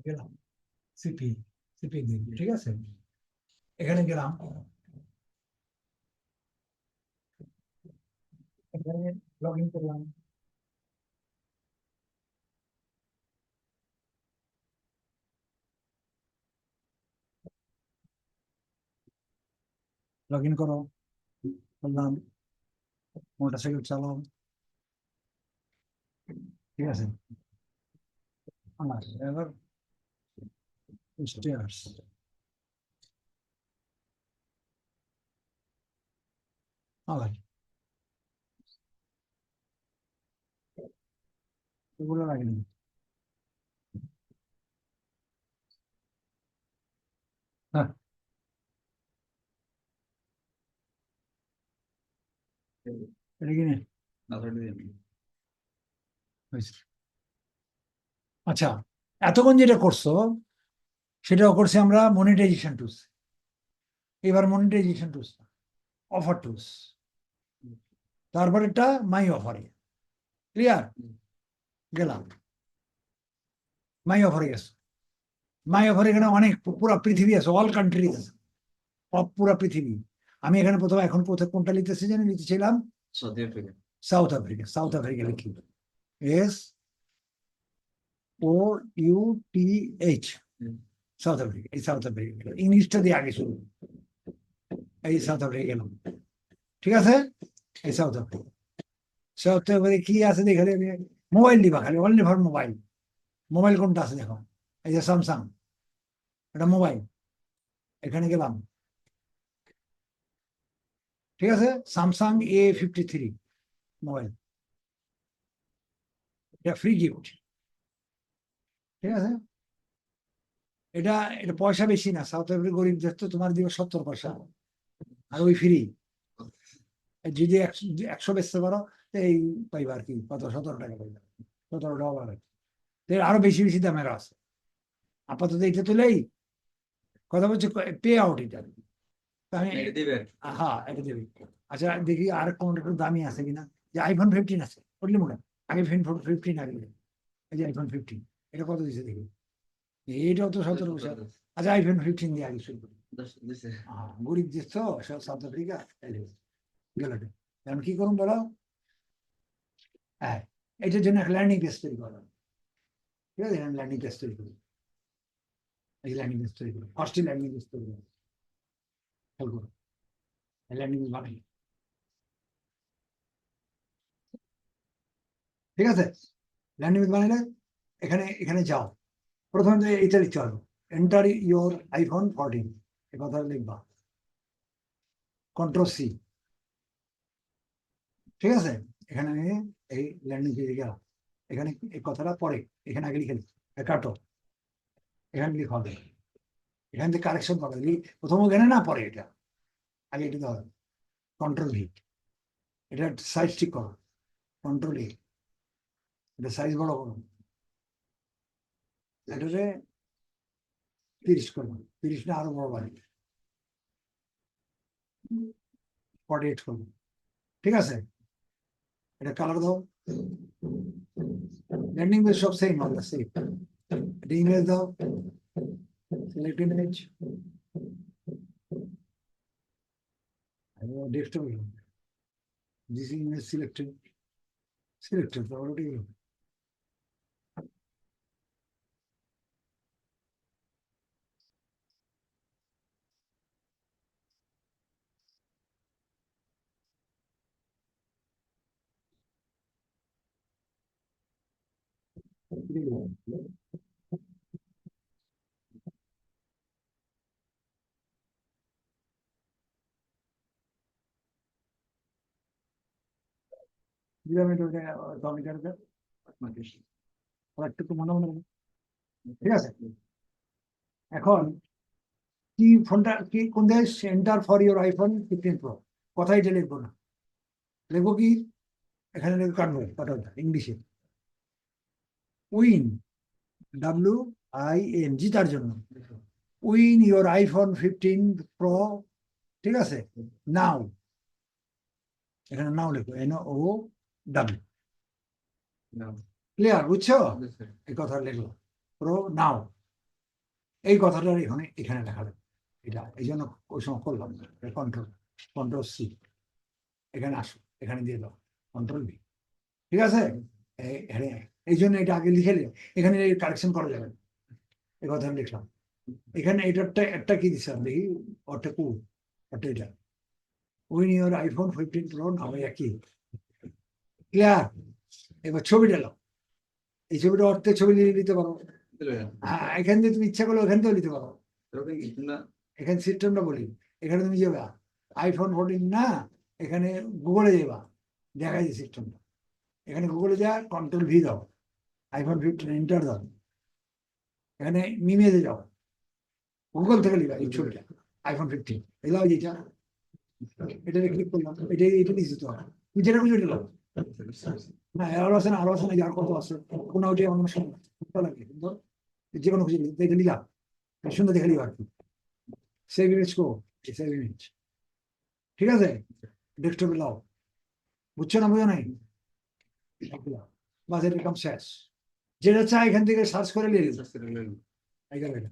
গেলাম CP CP দিন, ঠিক আছে। এখানে গেলাম, এখানে লগ ইন করলাম। লগ ইন করো, করলাম, মোটরসাইকেল চালাও, ঠিক আছে। আমার এবার স্টেয়ার্স, আবার এগুলো লাগেনি। হ্যাঁ, এটা কি নেই? হয়েছে। আচ্ছা, এতক্ষণ যেটা করছো সেটাও করছি আমরা মনিটাইজেশন টুলস। এবার মনিটাইজেশন টুলস, অফার টুলস, তারপর এটা মাই অফারে। ক্লিয়ার? গেলাম মাই অফারে, গেছে মাই অফার। এখানে অনেক পুরো পৃথিবী আছে, অল কান্ট্রিজ আছে, পুরো পৃথিবী। আমি এখানে প্রথমে এখন কোথায় কোনটা লিখতেছি জানি, লিখেছিলাম Saudi Africa. South Africa. South Africa লিখি, SOUTH, সাউথ আফ্রিকা। এই সাউথ আফ্রিকা ইংলিশটা দিয়ে আগে শুরু। এই সাউথ আফ্রিকা গেলাম, ঠিক আছে। এই সাউথ আফ্রিকা, সাউথ আফ্রিকা কি আছে দেখে মোবাইল দিবা খালি, অনলি ফর মোবাইল। মোবাইল কোনটা আছে দেখো, এই যে স্যামসাং, এটা মোবাইল। এখানে গেলাম, ঠিক আছে। স্যামসাং A53 মোবাইল, এটা ফ্রি গিফট, ঠিক আছে। এটা এটা পয়সা বেশি না, সাউথ আফ্রিকা গরিব দেশ তো, তোমার দিবে 70 পয়সা, আর ওই ফ্রি। যদি 100 বেচতে পারো, এই পাইবা আর কি, কত 17 টাকা পাইবা, 17 টাকা। আরো বেশি বেশি দামের আছে। আপাতত এটা তুলেই কথা বলছে, পে আউট এটা। আমি হ্যাঁ, এটা দেবে। আচ্ছা দেখি আর কোনটা একটু দামি আছে কিনা। যে iPhone 15 আছে, বুঝলি মনে হয়? আগে 15 আগে, এই যে iPhone 15, এটা কত দিচ্ছে দেখি। এইটাও তো 17 বছর। আচ্ছা iPhone 15 দিয়ে আগে শুরু করি। গরিব দেশ তো সাউথ আফ্রিকা, গেল। এখন কি করুন বলো? হ্যাঁ, এটার জন্য একটা ল্যান্ডিং পেজ তৈরি করলাম, ঠিক আছে। ল্যান্ডিং পেজ তৈরি করি, এই ল্যান্ডিং পেজ তৈরি করি, ফার্স্টে ল্যান্ডিং পেজ তৈরি করি, খেয়াল করো। ল্যান্ডিং পেজ বানাই, ঠিক আছে। ল্যান্ডিং পেজ বানাইলে এখানে এখানে যাও, প্রথমে এইটা লিখতে হবে, এন্টার ইউর iPhone 14, এ কথা লিখবা, Ctrl+C, ঠিক আছে। এখানে আমি এই ল্যান্ডিং পেজে গেলাম, এখানে এই কথাটা পরে এখানে আগে লিখে কাটো, এখানে লিখা হবে, এখান থেকে কারেকশন পাবে। প্রথম এখানে না, পরে এটা আগে এটা হবে। Ctrl+V, এটা সাইজ ঠিক করো, Ctrl+A, এটা সাইজ বড় করো, এটাতে 30 করবো, 30 না আরো বড় বাড়ি, 48 করবো, ঠিক আছে। এটা কালার দাও, ল্যান্ডিং পেজ সব সেম আমরা সেম। এটা ইমেজ দাও, select image, desktop, this image selected already. একটু মনে মনে, ঠিক আছে। এখন কি ফোনটা কি কোন দেশ, centre for your iPhone 15 Pro, কথা এটা লিখবো না, লিখবো কি এখানে লিখবো কাটবো, কাটা ইংলিশে উইন, WIN, জিতার জন্য। উইন ইউর iPhone 15 Pro, ঠিক আছে। নাও, এখানে নাও লিখো, NOW, ক্লিয়ার? বুঝছো? এই কথা লিখলো, প্রো নাও, এই কথাটা এখানে এখানে লেখা যাবে। এটা এই জন্য ওই সময় করলাম না, কন্ট্রোল কন্ট্রোল সি, এখানে আসো, এখানে দিয়ে দাও কন্ট্রোল বি। ঠিক আছে, এই জন্য এটা আগে লিখে নিও, এখানে কারেকশন করা যাবে না। এই কথা লিখলাম এখানে। এটারটা একটা কি দিচ্ছিলাম দেখি, ওটা কু ওটা এটা উইন ইউর আইফোন 15 প্রো নাও, একই। ক্লিয়ার? এবার ছবি ডালো, এই ছবিটা অর্থে ছবি নিতে পারো। হ্যাঁ, এখান থেকে তুমি ইচ্ছা করলে ওখান থেকেও নিতে পারো। এখানে সিস্টেমটা বলি, এখানে তুমি যাবা আইফোন 14 না, এখানে গুগলে যাবা, দেখা যায় সিস্টেমটা। এখানে গুগলে যা কন্ট্রোল ভি দাও, আইফোন 15 এন্টার দাও, এখানে মিমেজে যাও, গুগল থেকে লিখা এই ছবিটা আইফোন 15, এলাও যেটা, এটা ক্লিক করলাম, এটা নিশ্চিত তো তুমি যেটা বুঝে নিলাম না, আরো আছে না, আরো আছে না, আর কত আছে, কোনো ওইটা আমার সময় লাগে, সুন্দর যে কোনো খুঁজে এটা নিলাম, সুন্দর দেখে নিবা আর কি। সেভ ইমেজ কো, সেভ ইমেজ, ঠিক আছে, ডেস্কটপে লাও, বুঝছো না, বুঝো নাই, বাস এর কাম শেষ। যেটা চাই এখান থেকে সার্চ করে নিয়ে এটা।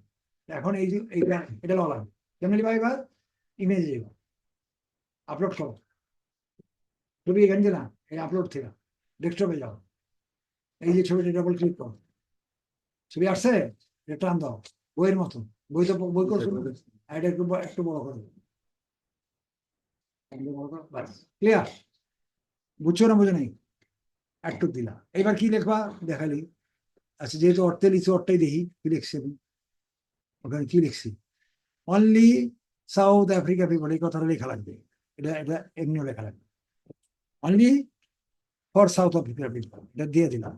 এখন এই যে এইটা এটা লওয়া লাগবে, কেমন লিবা এবার ইমেজে যাবো, আপলোড করো ছবি, এখান থেকে না, এই আপলোড থেকে ডেস্কটপে যাও, এই যে ছবিটা ডাবল ক্লিক করো, ছবি আসছে, এটা টান দাও বইয়ের মতো, বই তো বই করছো, এটা একটু একটু বড় করো, ক্লিয়ার? বুঝছো না, বুঝো নাই, একটু দিলা। এবার কি লিখবা দেখালি, আচ্ছা যেহেতু অর্থে লিখছি অর্থটাই দেখি কি লিখছি আমি, ওখানে কি লিখছি, অনলি সাউথ আফ্রিকা পিপল, এই কথাটা লেখা লাগবে, এটা এটা এমনিও লেখা লাগবে, only for south Africa people, এটা দিয়ে দিলাম।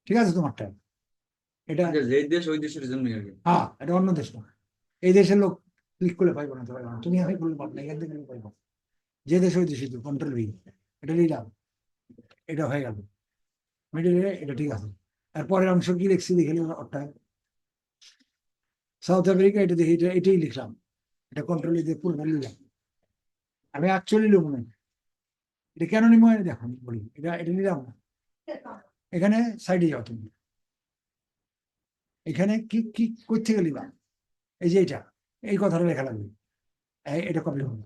ঠিক আছে তোমারটা, এটা যে দেশ ওই দেশের জন্য আর কি। হ্যাঁ, এটা অন্য দেশ না, এই দেশের লোক ক্লিক করলে পাইবো না, তো পাইবো না, তুমি আমি করলে পাবো না, এখান থেকে পাইবো, যে দেশ ওই দেশে কন্ট্রোল ভি, এটা নিলাম, এটা হয়ে গেল মিডিলে, এটা ঠিক আছে। আর পরের অংশ কি লিখছি দেখে ওটা সাউথ আফ্রিকা, এটা দেখি এটাই লিখলাম, এটা কন্ট্রোল দিয়ে পুরো নিলাম, আমি অ্যাকচুয়ালি লিখবো না, এটা কেন নিবো দেখো বলি, এটা এটা নিলাম না, এখানে সাইডে যাও তুমি, এখানে কি কি করতে গেলি বা, এই যে এটা, এই কথাটা লেখা লাগবে, এটা কপি করো,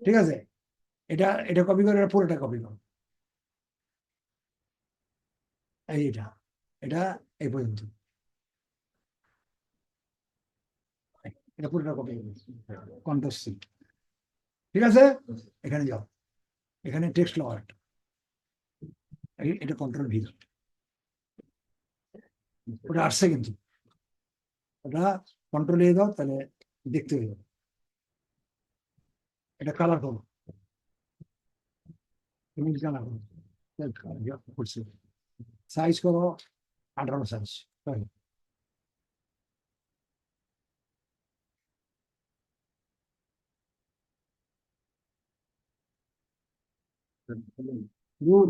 ঠিক আছে, এটা এটা কপি করে, এটা পুরোটা কপি করো, এই এটা, এটা এই পর্যন্ত, এটা পুরোটা কপি করো, কন্ট্রোল সি, ঠিক আছে, এখানে যাও, এখানে টেক্সট লাও একটা, এটা কন্ট্রোল ভি, ওটা আসছে কিন্তু, ওটা কন্ট্রোল এ দাও, তাহলে দেখতে হয়ে যাবে, এটা কালার করো, ইমেজ কালার করছি, সাইজ করো 18 সাইজ, গুড,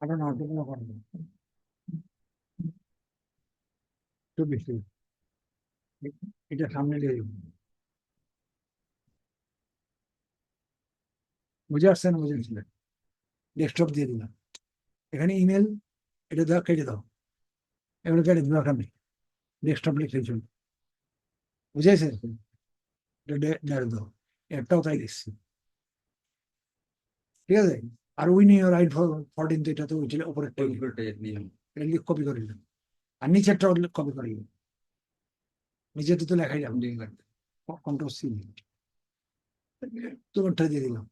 আরো না, একটু বেশি, এটা সামনে দিয়ে যাবো, বুঝে আসছে না, বুঝে আসছে, ডেস্কটপ দিয়ে দিলাম, এখানে ইমেল, এটা দাও, কেটে দাও, এগুলো কেটে দিল, দরকার নেই, ডেস্কটপ লিখে চলবে, বুঝেছে, এটা দাও, একটাও তাই দিচ্ছি, ঠিক আছে। আর উইন ইউর রাইট ফর 14, এটা তো ওই উপরের এটা লিখ কপি করে দিলাম, আর নিচেরটা কপি করে দিলাম, নিচে তো লেখাই যাবে, কন্ট্রোল সি, তোমারটা দিয়ে দিলাম,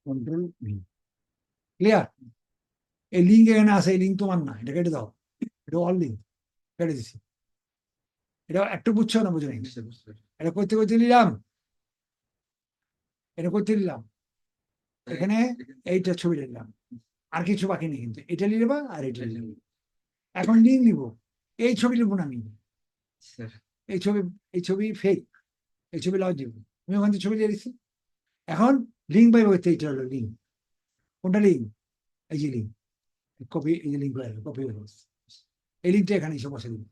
কন্ট্রোল ভি, ক্লিয়ার? এই লিঙ্ক এখানে আছে, এই লিঙ্ক তোমার না, এটা কেটে দাও, এটা অল লিঙ্ক কেটে দিছি, এটা একটু বুঝছো না, বুঝে নাই, এটা করতে করতে নিলাম, এটা করতে নিলাম, এখানে এইটা ছবিটা নিলাম, আর কিছু বাকি নেই কিন্তু, এটা নিয়ে নেবা আর এটা নিয়ে নেবা। এখন লিঙ্ক নিব, এই ছবি নেবো না আমি, এই ছবি, এই ছবি ফেক, এই ছবি লাও দিব, আমি ওখান থেকে ছবি দিয়ে দিচ্ছি, এখন লিঙ্ক পাইবো, এইটা হলো লিঙ্ক, কোনটা লিঙ্ক, এই যে লিঙ্ক, কপি, এই যে লিঙ্ক হয়ে গেল, কপি হয়ে গেল, এই লিঙ্কটা এখানে এসে বসে দিন,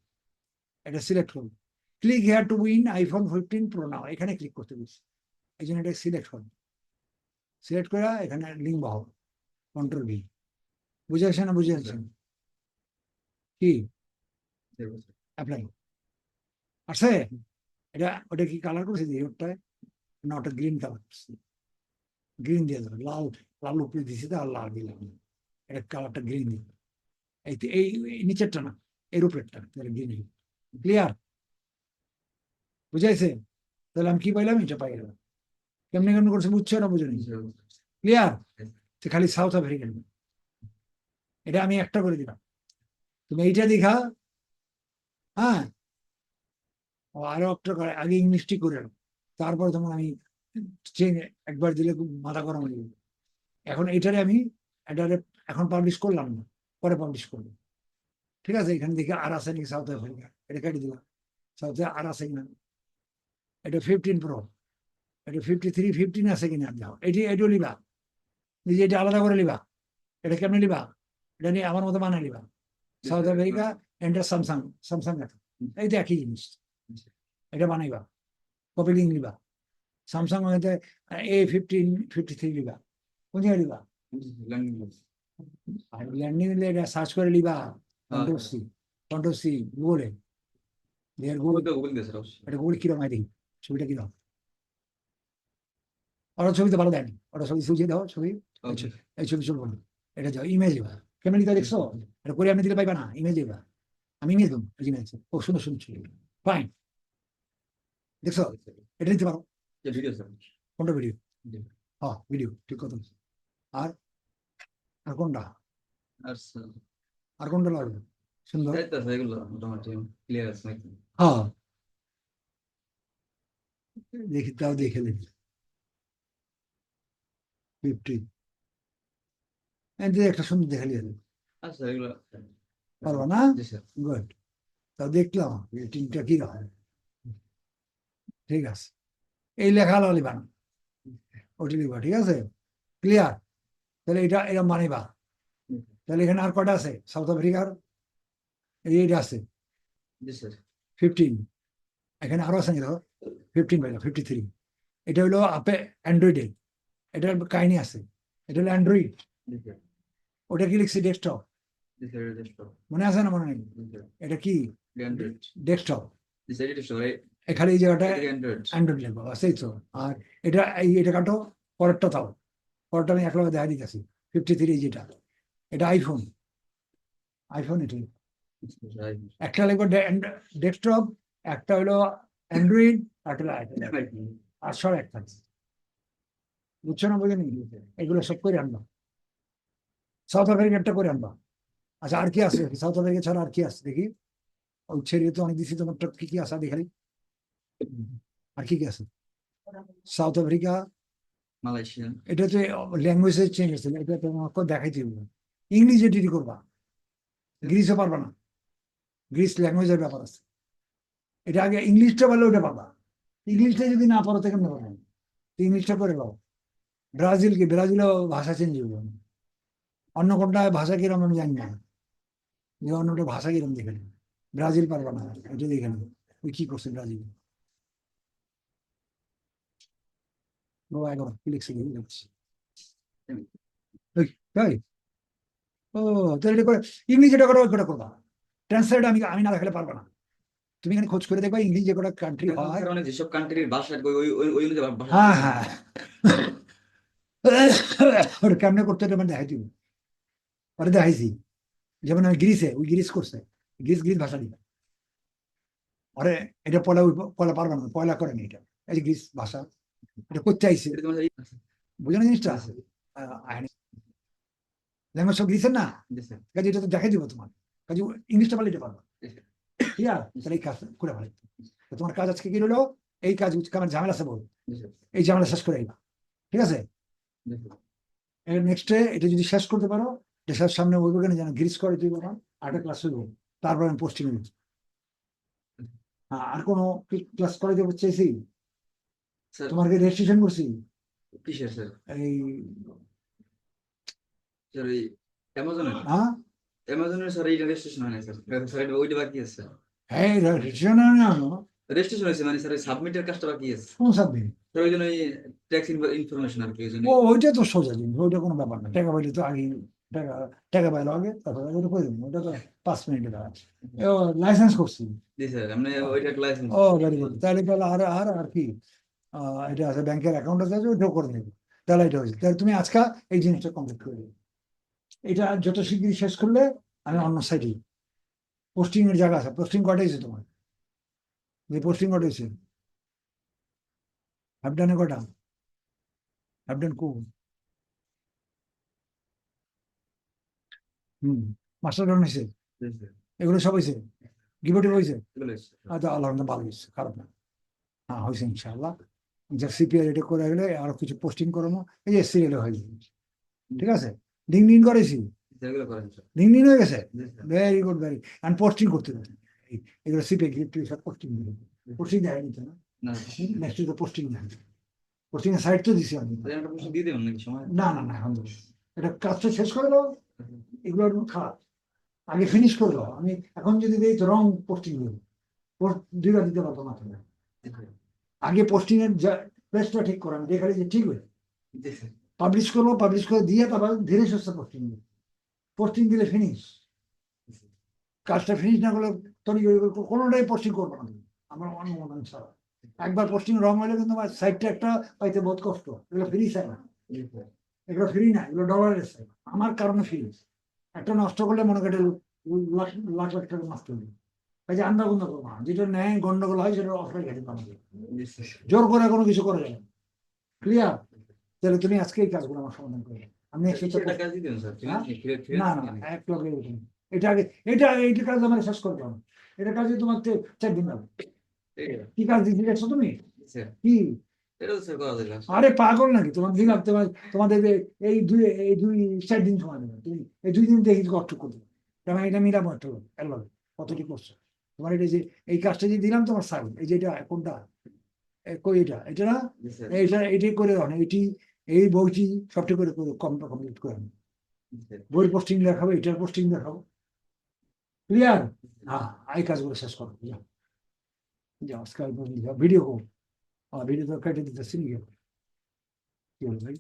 এটা সিলেক্ট করুন, click here to win iPhone 15 pro now, এখানে ক্লিক করতে বলছি, এই জন্য এটা সিলেক্ট করো, সিলেক্ট করে এখানে লিঙ্ক বহাও, কন্ট্রোল ভি। বুঝে আসছে না? বুঝে আসছে কি? অ্যাপ্লাই আসছে? এটা ওটা কি কালার করছে যে ওটায়? না, ওটা গ্রিন কালার করছে, গ্রিন দিয়ে দেবে। লাল, লাল উপরে দিছি তো, আর লাল দিলাম, এটা কালারটা গ্রিন দিবে। এই নিচেরটা না, এর উপরেরটা গ্রিন। ক্লিয়ার? বুঝাইছে? তাহলে আমি কি পাইলাম? এটা পাই গেলাম। কেমনি কেমনি করছে বুঝছো না বুঝো নি? ক্লিয়ার? খালি সাউথ আফ্রিকান, এটা আমি একটা করে দিলাম, তুমি এইটা দেখা। হ্যাঁ, আরো একটা করে আগে ইংলিশটি করে নাও, তারপরে তোমার আমি একবার দিলে খুব মাথা গরম হয়ে যাবে। এখন এইটারে আমি এটারে এখন পাবলিশ করলাম না, পরে পাবলিশ করবো। ঠিক আছে? এখানে দেখে আর আছে নাকি সাউথ আফ্রিকা, এটা কেটে দিলাম। সাউথে আর আছে কিনা, এটা 15 Pro, এটা 53, 15 আছে কিনা যাও, এটিও লিবা, নিজে এটা আলাদা করে লিবা। এটা কেমনে লিবা? এটা নিয়ে আমার মতো বানাই লিবা। South America enter Samsung, Samsung দেখা, এই তো একই জিনিস। এটা বানাইবা, কপি লিঙ্ক লিবা, স্যামসাং হইতে A15, 53 লিবা। কোন জায়গায় লিবা? আর ল্যান্ডিং নিলে এটা সার্চ করে লিবা, কন্ট্রোল সি গুগলে। গুগল, এটা গুগল কিরকম হয় দেখি, ছবিটা কিরকম। ওরা ছবি তো ভালো দেয়নি, ওরা ছবি সুজিয়ে দাও ছবি, এই ছবি চলবো না। এটা যাও ইমেজ এবার, কেমন দিতে দেখছো? এটা করে আপনি দিলে পাইবা না, ইমেজ এবার। আমি ইমেজ দেবো, ইমেজ। ও সুন্দর সুন্দর ছবি, ফাইন। দেখছো? এটা নিতে পারো। কোনটা? ভিডিও? হ্যাঁ ভিডিও, ঠিক কথা। আর আর কোনটা? আর কোনটা লাগবে? সুন্দর। হ্যাঁ, দেখি, তাও দেখে দেখি। 50 একটা সুন্দর দেখা লিয়ে দেবে, পারবো না? গুড, তাও দেখলাম রেটিংটা কি হয়। ঠিক আছে, এই লেখা লিবা না, ওটি লিখবা। ঠিক আছে? ক্লিয়ার? তাহলে এটা এটা মানিবা। তাহলে এখানে আর কটা আছে সাউথ আফ্রিকার? এইটা আছে 15, এখানে আরো আছে দেখো 15 পাইলো, 53। এটা হলো আপে অ্যান্ড্রয়েডে, এটার কাহিনী আছে। এটা হলো অ্যান্ড্রয়েড, ওটা কি লিখছি? ডেস্কটপ। মনে আছে না মনে নেই? এটা কি? ডেস্কটপ। এখানে এই জায়গাটা অ্যান্ড্রয়েড লিখবো, সেই তো। আর এটা এটা কাটো, পরেরটা তাও, পরেরটা আমি একলগে দেখা দিতেছি। 53 যেটা, এটা আইফোন, আইফোন এটা একটা লিখবো ডেস্কটপ, একটা হলো অ্যান্ড্রয়েড, একটা হলো আইফোন, আর সব এক থাকছে। বুঝছো না বুঝে নি? এগুলো সব করে আনবা, সাউথ আফ্রিকাটা করে আনবা। আচ্ছা, আর কি আছে সাউথ আফ্রিকা ছাড়া? আর কি আছে দেখি, ওই ছেড়ে তো অনেক দিচ্ছি, তোমারটা কি কি আছে দেখালি। আর কি কি আছে সাউথ আফ্রিকা? মালয়েশিয়া। এটা তো ল্যাঙ্গুয়েজের চেঞ্জ আছে, এটা তোমাকে দেখাইতে হবে। ইংলিশে ডিডি করবা, গ্রিসও পারবা না, গ্রিস ল্যাঙ্গুয়েজের ব্যাপার আছে। এটা আগে ইংলিশটা বললে ওটা পাবা, ইংলিশটা যদি না পারো তো কেমন পারবে? ইংলিশটা করে পাও। ব্রাজিল কি? ব্রাজিলও ভাষা চেঞ্জ হইব, অন্য কোনটা ভাষা কিরম আমি জানি না, যে অন্যটা ভাষা কিরম দেখে নেবে। ব্রাজিল পারবা না, এটা দেখে নেবে ওই কি করছে ব্রাজিল। ও এগারো কি লিখছে দেখছি। তাই? ও, তাহলে এটা করে, ইংলিশ যেটা করো ওইটা করবা, ট্রান্সলেট আমি আমি না দেখালে পারবা না। তুমি এখানে খোঁজ করে দেখবা ইংলিশ যে কটা কান্ট্রি হয়। মানে যেসব কান্ট্রির ভাষা ওই অনুযায়ী ভাষা। হ্যাঁ হ্যাঁ, ওটা কেমনে করতে হবে দেখাই দিব, ওটা দেখাইছি। যেমন আমি গ্রিসে, ওই গ্রিস করছে, গ্রিস গ্রিস ভাষা দিবে। আরে এটা পয়লা, পয়লা পারবা না, পয়লা করেনি এটা। এই যে গ্রিস ভাষা, এটা করতে আইসে, এটা তোমার বুঝো না জিনিসটা? ল্যাঙ্গুয়েজ সব গ্রিসের না, জি স্যার। কাজে এটা তো দেখাই দিব তোমার। কাজে ইংলিশটা পারলে এটা পারবা। জি স্যার। ঠিক আছে? তাহলে এই কাজ করে ভালো। তোমার কাজ আজকে কি হলো? এই কাজ আমার ঝামেলা আছে বল, জি স্যার। এই ঝামেলা শেষ করে আইবা। ঠিক আছে? জি স্যার। এর নেক্সটে এটা যদি শেষ করতে পারো, দেশের সামনে বলবো কেন যেন গ্রিস করে তুই বাবা, আরেকটা ক্লাস হইব, তারপর আমি পোস্টিং নিচ্ছি। আর কোনো ক্লাস করে দেবো চাইছি? স্যার তোমাকে রেজিস্ট্রেশন করছি কিসের স্যার? এই, স্যার ওই অ্যামাজনের, হ্যাঁ অ্যামাজনের স্যার এই রেজিস্ট্রেশন হয় না স্যার। স্যার ওইটা বাকি আছে। হ্যাঁ, রেজিস্ট্রেশন না, রেজিস্ট্রেশন হয়েছে মানে স্যার সাবমিটের কাজটা বাকি আছে। কোন সাবজেক্ট? স্যার ওই জন্য ট্যাক্স ইনফরমেশন আর কি ওই জন্য ওইটা তো সোজা জিনিস, ওইটা কোনো ব্যাপার না। টাকা পাইলে তো আগে টাকা টাকা পাইলো আগে, তারপরে ওটা করে দেবো, ওটা তো 5 মিনিটের কাজ। লাইসেন্স করছি। জি স্যার আপনি ওইটা লাইসেন্স ও ভেরি গুড, তাহলে তাহলে আর আর আর কি এটা আছে, ব্যাংকের অ্যাকাউন্ট আছে, ওইটাও করে নেবে। তাহলে এটা হয়েছে, তাহলে তুমি আজকে এই জিনিসটা কমপ্লিট করে দেবে। এটা যত শিগগিরই শেষ করলে আমি অন্য সাইডে পোস্টিং এর জায়গা আছে। পোস্টিং কটা হয়েছে তোমার? যে পোস্টিং কটা হয়েছে? হ্যাপডানে কটা? হ্যাপডান কো? হুম, মাস্টার ডাউন হয়েছে? জি স্যার এগুলো সব হয়েছে? গিভটিভ হয়েছে? এগুলো হচ্ছে, স্যার। আচ্ছা, আল্লাহ ভালো হয়েছে, খারাপ না। হ্যাঁ হয়েছে ইনশাআল্লাহ। যা সিপিআর এটা করে গেলে আরো কিছু পোস্টিং করানো, এই যে সিরিয়াল হয়ে যাবে। ঠিক আছে, দিন দিন করেছি, স্যার, এগুলো করেন স্যার দিন দিন হয়ে গেছে। জি স্যার ভেরি গুড, ভেরি। আর পোস্টিং করতে হবে, এগুলো সিপিআর সব পোস্টিং দিবে। পোস্টিং দেয় নিতে না, না নেক্সট উইকে পোস্টিং দেয়। পোস্টিং এর সাইট তো দিছি আমি। স্যার একটা প্রশ্ন দিয়ে দেবেন নাকি সময় না না না, এখন দেবো। এটা কাজটা শেষ করে দাও, এগুলো খারাপ, আগে ফিনিশ করে দাও। আমি এখন যদি দিই তো রং পোস্টিং দেবো, দুইবার দিতে পারবো না তুমি। জি স্যার আগে পোস্টিং এর প্লেসটা ঠিক করো, আমি দেখালি যে ঠিক হয়ে জি স্যার পাবলিশ করবো, পাবলিশ করে দিয়ে তারপর ধীরে সুস্থে পোস্টিং দেবো। পোস্টিং দিলে ফিনিশ, কাজটা ফিনিশ না করলে তৈরি কোনোটাই পোস্টিং করবো না তুমি, আমার অনুমোদন ছাড়া। একবার পোস্টিং রং হলে কিন্তু আমার সাইটটা একটা পাইতে বহুত কষ্ট। এগুলো ফ্রি চাই না, জি স্যার এগুলো ফ্রি না, এগুলো ডলারের চাই। আমার কারণে ফ্রি, একটা নষ্ট করলে মনে করে লাখ লাখ লাখ টাকা নষ্ট হয়ে যাবে। এই যে আন্দা বন্ধ করবো না, যেটা ন্যায় গন্ডগোল হয় সেটা অফলাই গেছে আমাদের। জি স্যার জোর করে কোনো কিছু করা যায় না। ক্লিয়ার? তাহলে তুমি আজকে এই কাজগুলো আমার সমাধান করবে। আমি সেটা কাজ দিয়ে দেবেন স্যার হ্যাঁ? ফ্রিল্যান্স না না না, একটু আগে এটা আগে, এইটা কাজ আমার শেষ করতে হবে। এটা কাজে তোমার 4 দিন লাগবে। কি কাজ দিতে যাচ্ছ তুমি? স্যার কি? এটা তো স্যার করা যাবে আরে পাগল নাকি, তোমার দিলাম, তোমাদের এই 4 দিন সময় দেবে। তুমি এই 2 দিন দেখি কষ্ট করতে, তোমার এটা মিলাবো একটা এলাবে কতটি করছো। তোমার এটা যে এই কাজটা যে দিলাম তোমার সাইন, এই যে এটা কোনটা, কই এটা, এটা না, জি স্যার এটাই করে দাও না, এই বইটি সবটি করে করে কমপ্লিট করে আনো। জি স্যার বই পোস্টিং দেখাবো, এটার পোস্টিং দেখাবো। ক্লিয়ার? হ্যাঁ, এই কাজগুলো শেষ করো, যাও যাও, স্কাইপ ভিডিও কল, ভিডিও তো কেটে দিতেছি, কি হলো ভাই?